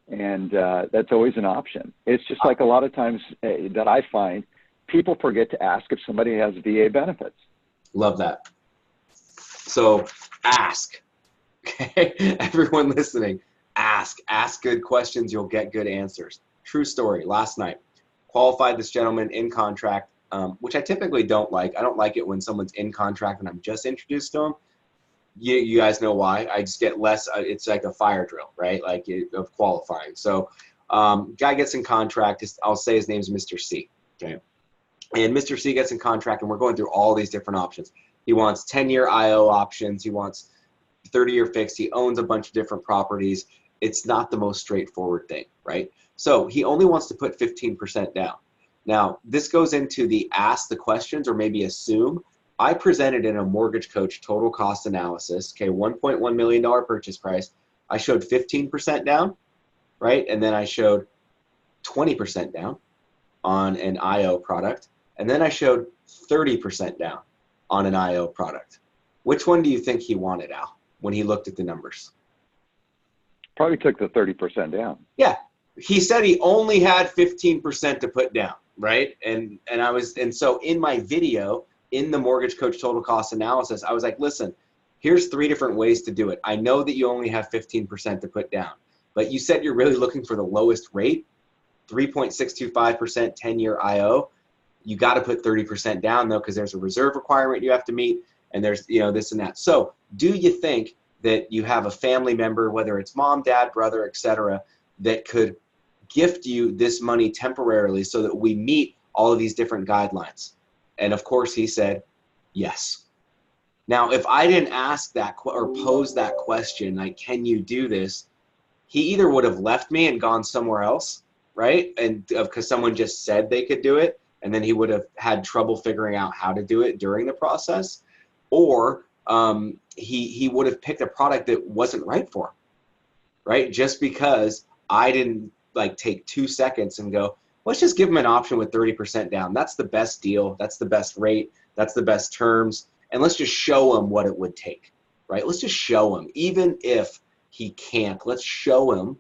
and that's always an option. It's just like a lot of times that I find people forget to ask if somebody has VA benefits. Love that. So ask, okay? Everyone listening, ask good questions, you'll get good answers. True story. Last night, qualified this gentleman in contract, which I typically don't like. I don't like it when someone's in contract and I'm just introduced to them. You guys know why. I just get less, it's like a fire drill, right? Like of qualifying. So guy gets in contract, I'll say his name's Mr. C, okay? And Mr. C gets in contract and we're going through all these different options. He wants 10-year IO options. He wants 30-year fixed. He owns a bunch of different properties. It's not the most straightforward thing, right? So he only wants to put 15% down. Now, this goes into the ask the questions or maybe assume. I presented in a Mortgage Coach total cost analysis, okay, $1.1 million purchase price. I showed 15% down, right? And then I showed 20% down on an IO product. And then I showed 30% down on an IO product. Which one do you think he wanted, Al, when he looked at the numbers? Probably took the 30% down. Yeah. He said he only had 15% to put down, right? And so in my video, in the Mortgage Coach total cost analysis, I was like, listen, here's 3 different ways to do it. I know that you only have 15% to put down, but you said you're really looking for the lowest rate, 3.625% 10-year IO. You got to put 30% down though, because there's a reserve requirement you have to meet, and there's this and that. So do you think that you have a family member, whether it's mom, dad, brother, etc., that could gift you this money temporarily so that we meet all of these different guidelines? And of course he said yes. Now, if I didn't ask that or pose that question, like, can you do this? He either would have left me and gone somewhere else, right? And because someone just said they could do it, and then he would have had trouble figuring out how to do it during the process, or he would have picked a product that wasn't right for him. right? Just because I didn't like take 2 seconds and go, let's just give them an option with 30% down. That's the best deal. That's the best rate. That's the best terms. And let's just show them what it would take, right? Let's just show him, even if he can't, let's show him.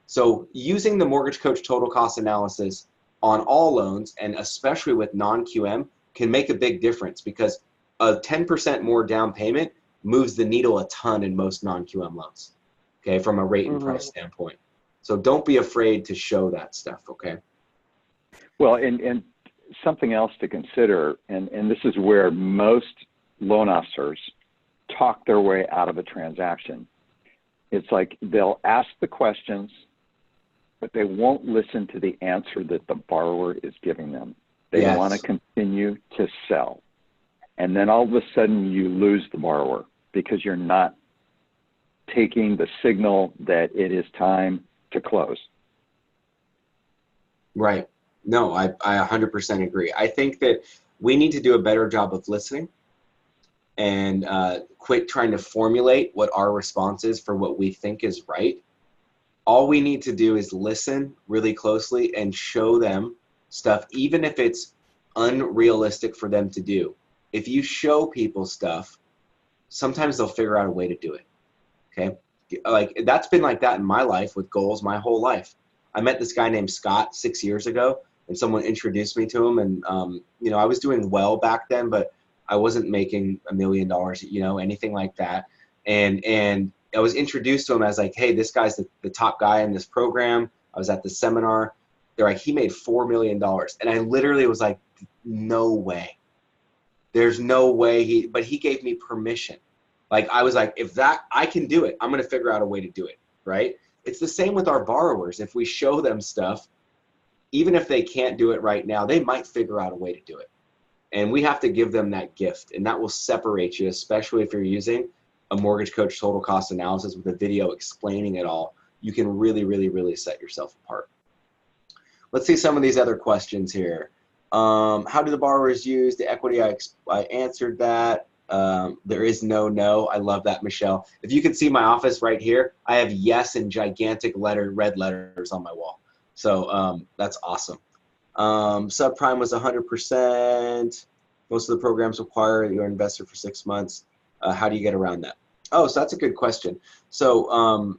So using the Mortgage Coach total cost analysis on all loans, and especially with non-QM, can make a big difference, because a 10% more down payment moves the needle a ton in most non-QM loans, okay, from a rate and price standpoint. So don't be afraid to show that stuff, okay? Well, and something else to consider, and this is where most loan officers talk their way out of a transaction. It's like they'll ask the questions, but they won't listen to the answer that the borrower is giving them. They want to continue to sell. And then all of a sudden you lose the borrower because you're not taking the signal that it is time to close. Right. No, I 100% agree. I think that we need to do a better job of listening and quit trying to formulate what our response is for what we think is right. All we need to do is listen really closely and show them stuff, even if it's unrealistic for them to do. If you show people stuff, sometimes they'll figure out a way to do it, okay? Like, that's been like that in my life with goals my whole life. I met this guy named Scott 6 years ago, and someone introduced me to him, and you know, I was doing well back then, but I wasn't making $1 million, you know, anything like that. And I was introduced to him as like, hey, this guy's the top guy in this program. I was at the seminar. They're like, he made $4 million. And I literally was like, no way. There's no way but he gave me permission. Like, I was like, if that, I can do it. I'm going to figure out a way to do it, right? It's the same with our borrowers. If we show them stuff, even if they can't do it right now, they might figure out a way to do it. And we have to give them that gift, and that will separate you, especially if you're using a Mortgage Coach total cost analysis with a video explaining it all. You can really, really, really set yourself apart. Let's see some of these other questions here. How do the borrowers use the equity? I answered that. There is no. I love that, Michelle. If you can see my office right here, I have yes in gigantic red letters on my wall. So that's awesome. Subprime was 100%. Most of the programs require you're an investor for 6 months. How do you get around that? Oh, so that's a good question. So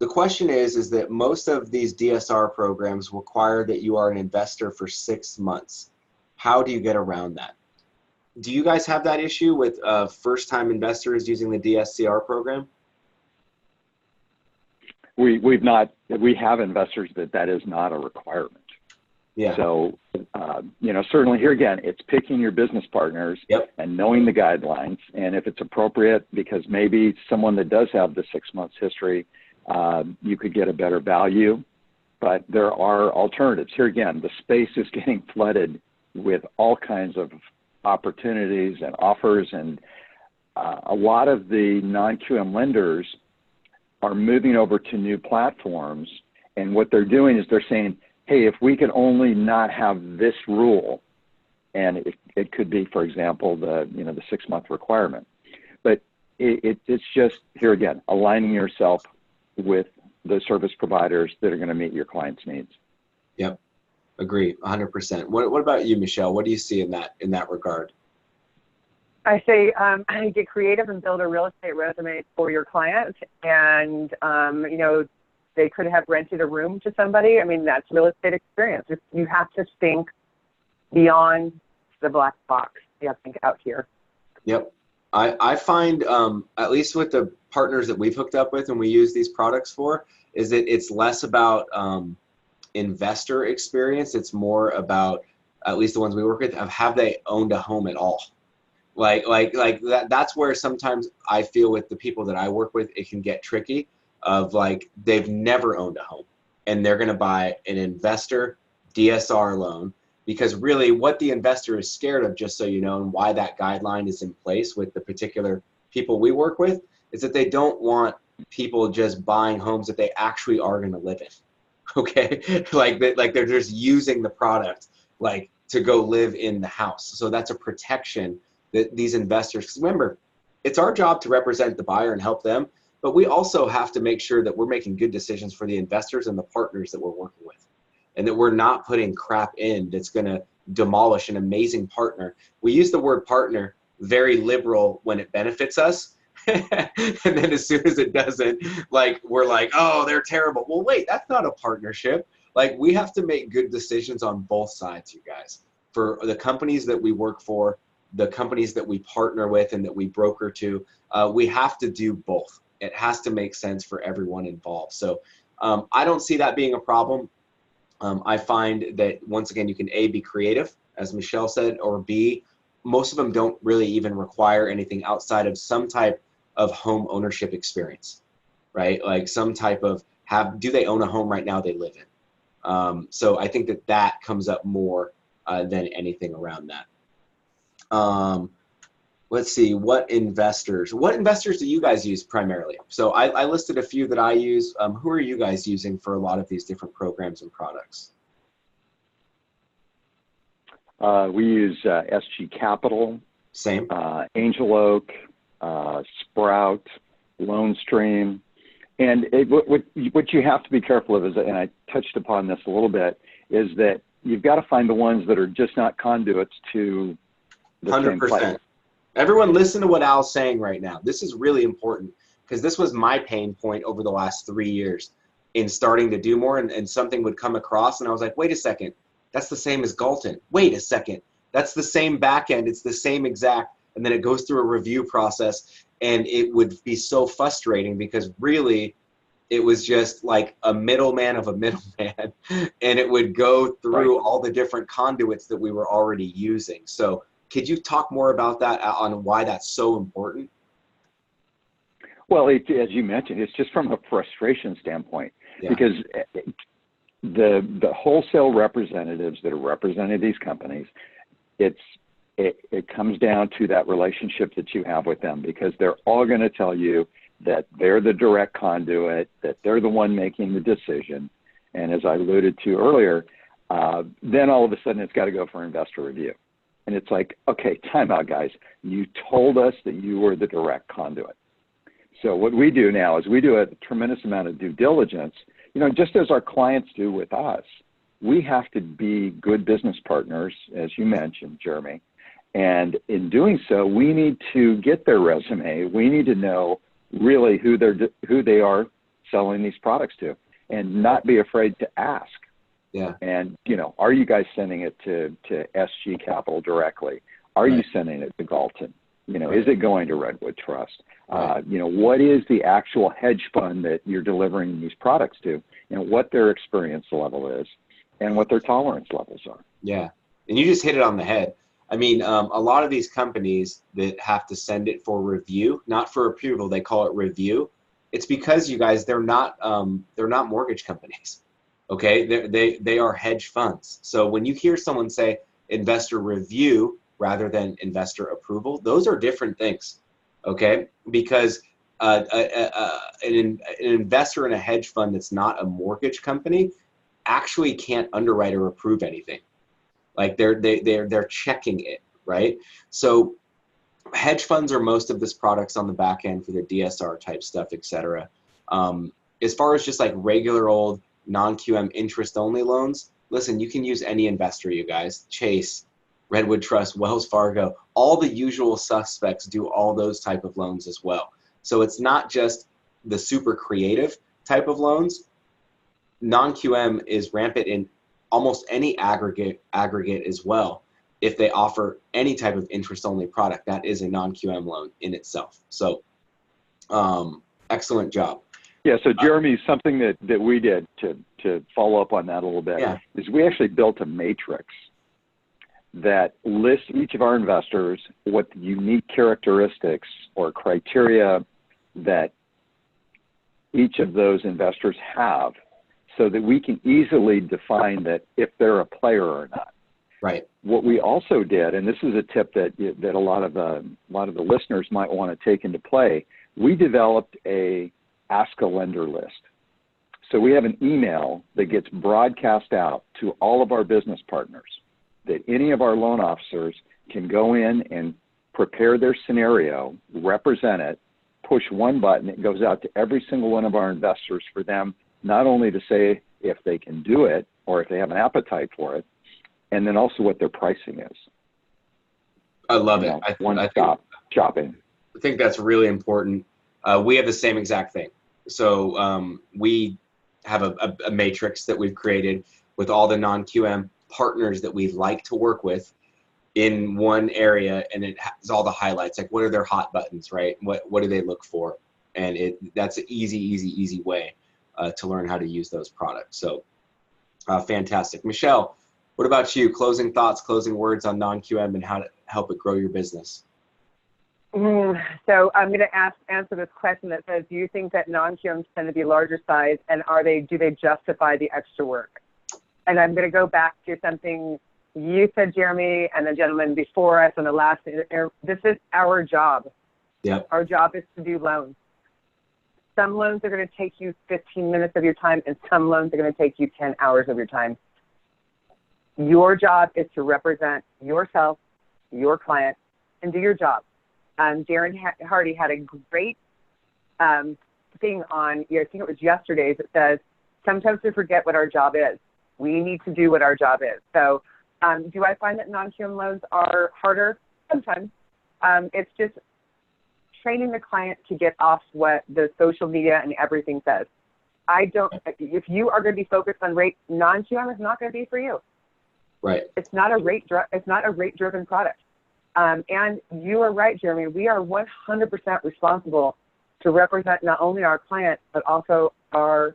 the question is that most of these DSR programs require that you are an investor for 6 months. How do you get around that? Do you guys have that issue with first-time investors using the DSCR program? We have investors that is not a requirement. Yeah. So, you know, certainly here again, it's picking your business partners and knowing the guidelines. And if it's appropriate, because maybe someone that does have the 6 months history, you could get a better value. But there are alternatives. Here again, the space is getting flooded with all kinds of opportunities and offers. And a lot of the non-QM lenders are moving over to new platforms. And what they're doing is they're saying, hey, if we could only not have this rule, and it could be, for example, the 6 month requirement, but it's just, here again, aligning yourself with the service providers that are going to meet your clients' needs. Yep, agree, 100%. What about you, Michelle? What do you see in that regard? I say get creative and build a real estate resume for your client, and you know, they could have rented a room to somebody. I mean, that's real estate experience. You have to think beyond the black box. You have to think out here. Yep. I find, at least with the partners that we've hooked up with and we use these products for, is that it's less about investor experience. It's more about, at least the ones we work with, of have they owned a home at all? Like that's where sometimes I feel with the people that I work with, it can get tricky. Of like, they've never owned a home and they're going to buy an investor DSR loan, because really what the investor is scared of, just so you know, and why that guideline is in place with the particular people we work with, is that they don't want people just buying homes that they actually are going to live in. Okay. like they're just using the product like to go live in the house. So that's a protection that these investors, because remember, it's our job to represent the buyer and help them. but we also have to make sure that we're making good decisions for the investors and the partners that we're working with, and that we're not putting crap in that's going to demolish an amazing partner. We use the word partner very liberal when it benefits us. And then as soon as it doesn't, like, we're like, oh, they're terrible. Well, wait, that's not a partnership. Like, we have to make good decisions on both sides, you guys. For the companies that we work for, the companies that we partner with and that we broker to, we have to do both. It has to make sense for everyone involved. So I don't see that being a problem. I find that, once again, you can A, be creative, as Michelle said, or B, most of them don't really even require anything outside of some type of home ownership experience, right? Like some type of, do they own a home right now they live in? So I think that comes up more than anything around that. Let's see, what investors do you guys use primarily? So I listed a few that I use. Who are you guys using for a lot of these different programs and products? We use SG Capital. Same. Angel Oak, Sprout, Lone Stream. And what you have to be careful of is, and I touched upon this a little bit, is that you've got to find the ones that are just not conduits to the 100%. Same place. Everyone listen to what Al's saying right now. This is really important, because this was my pain point over the last 3 years in starting to do more, and something would come across and I was like, wait a second, that's the same as Galton. Wait a second, that's the same back end. It's the same exact, and then it goes through a review process, and it would be so frustrating because really it was just like a middleman of a middleman, and it would go through all the different conduits that we were already using. So could you talk more about that, on why that's so important? Well, as you mentioned, it's just from a frustration standpoint, because the wholesale representatives that are representing these companies, it comes down to that relationship that you have with them, because they're all going to tell you that they're the direct conduit, that they're the one making the decision. And as I alluded to earlier, then all of a sudden it's got to go for investor review. And it's like, okay, time out, guys. You told us that you were the direct conduit. So what we do now is we do a tremendous amount of due diligence, just as our clients do with us. We have to be good business partners, as you mentioned, Jeremy. And in doing so, we need to get their resume. We need to know really who they are selling these products to, and not be afraid to ask. Yeah. And, are you guys sending it to SG Capital directly? Are you sending it to Galton? Is it going to Redwood Trust? What is the actual hedge fund that you're delivering these products to? What their experience level is and what their tolerance levels are. Yeah. And you just hit it on the head. I mean, a lot of these companies that have to send it for review, not for approval, they call it review. It's because, you guys, they're not mortgage companies. Okay, they are hedge funds. So when you hear someone say investor review rather than investor approval, those are different things. Okay, because an investor in a hedge fund that's not a mortgage company actually can't underwrite or approve anything. Like they're checking it, right? So hedge funds are most of this products on the back end for the DSR type stuff, etc. As far as just like regular old non-QM interest-only loans, listen, you can use any investor, you guys. Chase, Redwood Trust, Wells Fargo, all the usual suspects do all those type of loans as well. So it's not just the super creative type of loans. Non-QM is rampant in almost any aggregate as well. If they offer any type of interest-only product, that is a non-QM loan in itself. So excellent job. Yeah, so Jeremy, something that we did to follow up on that a little bit is we actually built a matrix that lists each of our investors, what the unique characteristics or criteria that each of those investors have, so that we can easily define that if they're a player or not. Right. What we also did, and this is a tip that a lot of the listeners might want to take into play, we developed a Ask a Lender list. So we have an email that gets broadcast out to all of our business partners that any of our loan officers can go in and prepare their scenario, represent it, push one button, it goes out to every single one of our investors for them, not only to say if they can do it or if they have an appetite for it, and then also what their pricing is. I love it. One-stop shopping. I think that's really important. We have the same exact thing. So we have a matrix that we've created with all the non-QM partners that we like to work with in one area, and it has all the highlights, like what are their hot buttons, right? What do they look for? And that's an easy way to learn how to use those products. So fantastic. Michelle, what about you? Closing thoughts, closing words on non-QM and how to help it grow your business. So I'm going to answer this question that says, do you think that non-QMs tend to be larger size, and do they justify the extra work? And I'm going to go back to something you said, Jeremy, and the gentleman before us on the last. This is our job. Yep. Our job is to do loans. Some loans are going to take you 15 minutes of your time, and some loans are going to take you 10 hours of your time. Your job is to represent yourself, your client, and do your job. Darren Hardy had a great thing on, I think it was yesterday's, that says, sometimes we forget what our job is. We need to do what our job is. So do I find that non-QM loans are harder? Sometimes. It's just training the client to get off what the social media and everything says. If you are going to be focused on rate, non-QM is not going to be for you. Right. It's not a rate-driven product. And you are right, Jeremy. We are 100% responsible to represent not only our client, but also our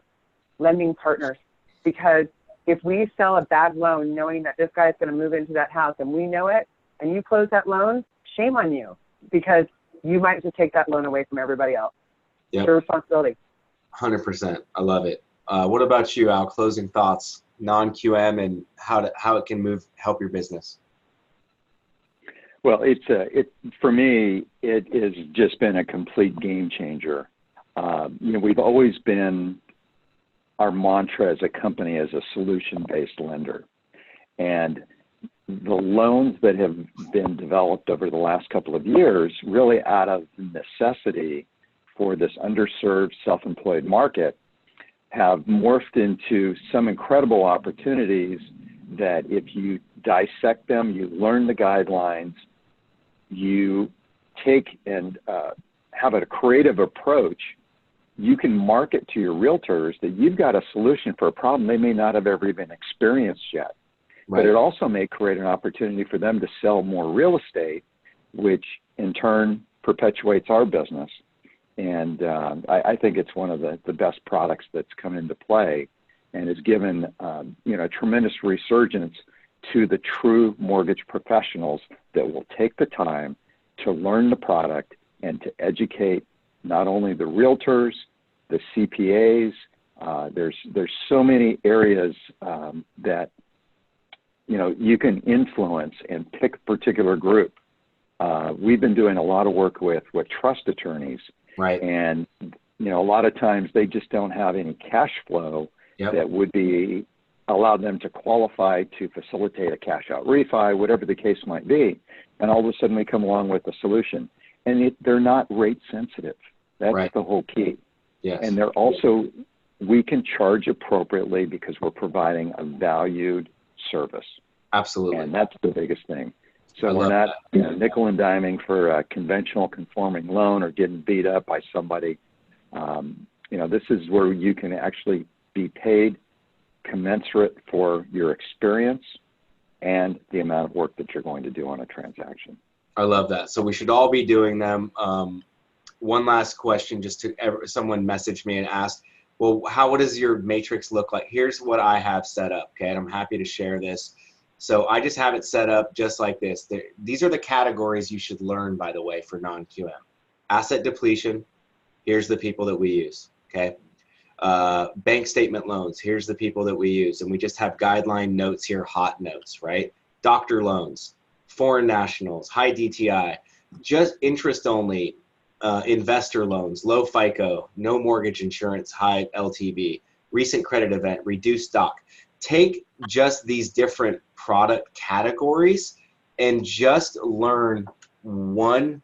lending partners. Because if we sell a bad loan knowing that this guy is going to move into that house and we know it, and you close that loan, shame on you, because you might just take that loan away from everybody else. Yep. It's your responsibility. 100%. I love it. What about you, Al? Closing thoughts, non-QM, and how it can help your business. Well, for me, it has just been a complete game changer. We've always been, our mantra as a company as a solution-based lender. And the loans that have been developed over the last couple of years, really out of necessity for this underserved self-employed market, have morphed into some incredible opportunities that if you dissect them, you learn the guidelines, you take and have a creative approach, you can market to your realtors that you've got a solution for a problem they may not have ever even experienced yet. Right. But it also may create an opportunity for them to sell more real estate, which in turn perpetuates our business. And I think it's one of the best products that's come into play and has given a tremendous resurgence to the true mortgage professionals that will take the time to learn the product and to educate not only the realtors, the CPAs. There's so many areas that you can influence and pick a particular group. We've been doing a lot of work with trust attorneys, right? And a lot of times they just don't have any cash flow that would be allow them to qualify to facilitate a cash out refi, whatever the case might be. And all of a sudden we come along with a solution. And they're not rate sensitive. That's the whole key. Yes. And we can charge appropriately because we're providing a valued service. Absolutely. And that's the biggest thing. So we're not nickel and diming for a conventional conforming loan or getting beat up by somebody. This is where you can actually be paid commensurate for your experience and the amount of work that you're going to do on a transaction. I love that. So we should all be doing them. One last question, someone messaged me and asked, well, what does your matrix look like? Here's what I have set up, okay? And I'm happy to share this. So I just have it set up just like this. These are the categories you should learn, by the way, for non-QM. Asset depletion, here's the people that we use, okay? Bank statement loans, here's the people that we use. And we just have guideline notes here, hot notes, right? Doctor loans, foreign nationals, high DTI, just interest only, investor loans, low FICO, no mortgage insurance, high LTV, recent credit event, reduced stock. Take just these different product categories and just learn one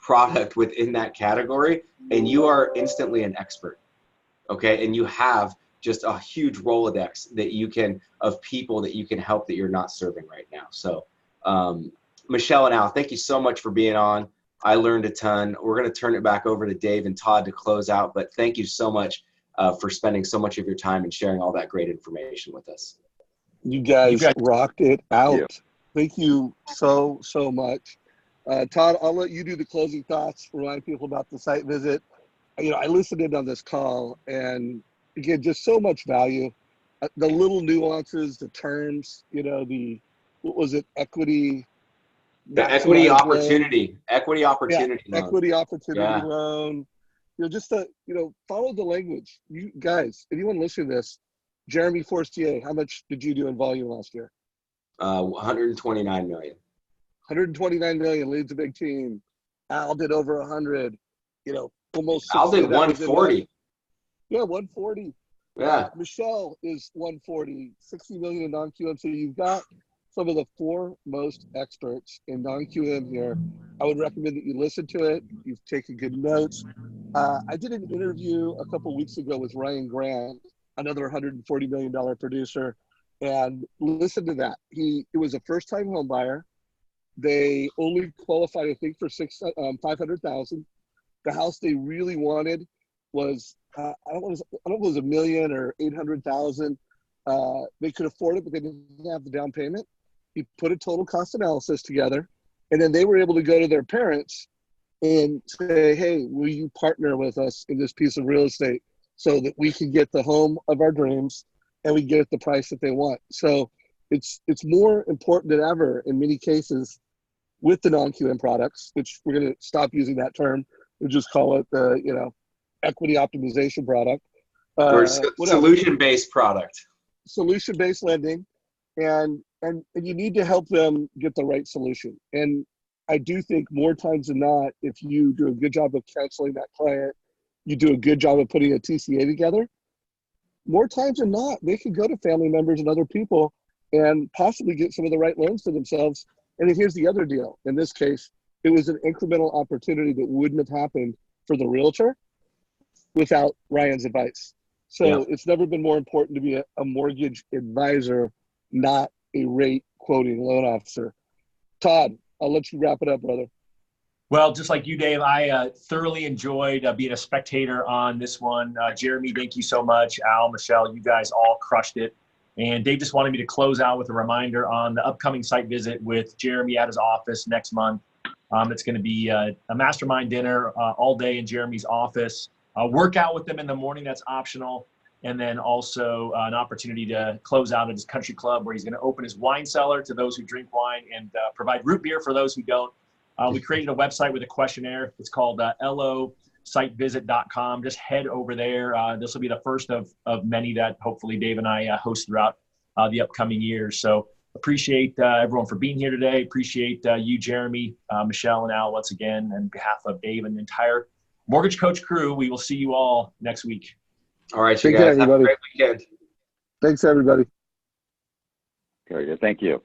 product within that category, and you are instantly an expert. Okay, and you have just a huge Rolodex that you can of people that you can help that you're not serving right now. So, Michelle and Al, thank you so much for being on. I learned a ton. We're going to turn it back over to Dave and Todd to close out, but thank you so much for spending so much of your time and sharing all that great information with us. You guys rocked it out. Thank you so much. Todd, I'll let you do the closing thoughts, remind people about the site visit. You know, I listened in on this call, and again, just so much value. The little nuances, the terms, you know, what was it, equity? The equity opportunity loan. You know, just follow the language. You guys, anyone listening to this, Jeremy Forestier, how much did you do in volume last year? 129 million. 129 million, leads a big team. Al did over 100. You know, almost. Al did 140. Yeah, 140. Yeah. Michelle is 140, 60 million in non-QM. So you've got some of the foremost experts in non-QM here. I would recommend that you listen to it. You've taken good notes. I did an interview a couple weeks ago with Ryan Grant, another $140 million producer, and listen to that. It was a first-time home buyer. They only qualified, I think, for $500,000. The house they really wanted was I don't know if it was $1 million or $800,000. They could afford it, but they didn't have the down payment. He put a total cost analysis together, and then they were able to go to their parents and say, "Hey, will you partner with us in this piece of real estate so that we can get the home of our dreams and we get it the price that they want?" So it's more important than ever in many cases with the non-QM products, which we're going to stop using that term. We'll just call it the equity optimization product. Or solution-based product. Solution-based lending, and you need to help them get the right solution. And I do think more times than not, if you do a good job of counseling that client, you do a good job of putting a TCA together, more times than not, they can go to family members and other people and possibly get some of the right loans for themselves. And then here's the other deal. In this case, it was an incremental opportunity that wouldn't have happened for the realtor without Ryan's advice. So It's never been more important to be a mortgage advisor, not a rate quoting loan officer. Todd, I'll let you wrap it up, brother. Well, just like you, Dave, I thoroughly enjoyed being a spectator on this one. Jeremy, thank you so much. Al, Michelle, you guys all crushed it. And Dave just wanted me to close out with a reminder on the upcoming site visit with Jeremy at his office next month. It's going to be a mastermind dinner all day in Jeremy's office. Workout with them in the morning, that's optional. And then also an opportunity to close out at his country club where he's going to open his wine cellar to those who drink wine and provide root beer for those who don't. We created a website with a questionnaire. It's called lositevisit.com. Just head over there. This will be the first of many that hopefully Dave and I host throughout the upcoming years. So appreciate everyone for being here today. Appreciate you, Jeremy, Michelle, and Al once again. On behalf of Dave and the entire Mortgage Coach crew, we will see you all next week. All right, you guys. Have a great weekend. Thanks, everybody. Very good. Thank you.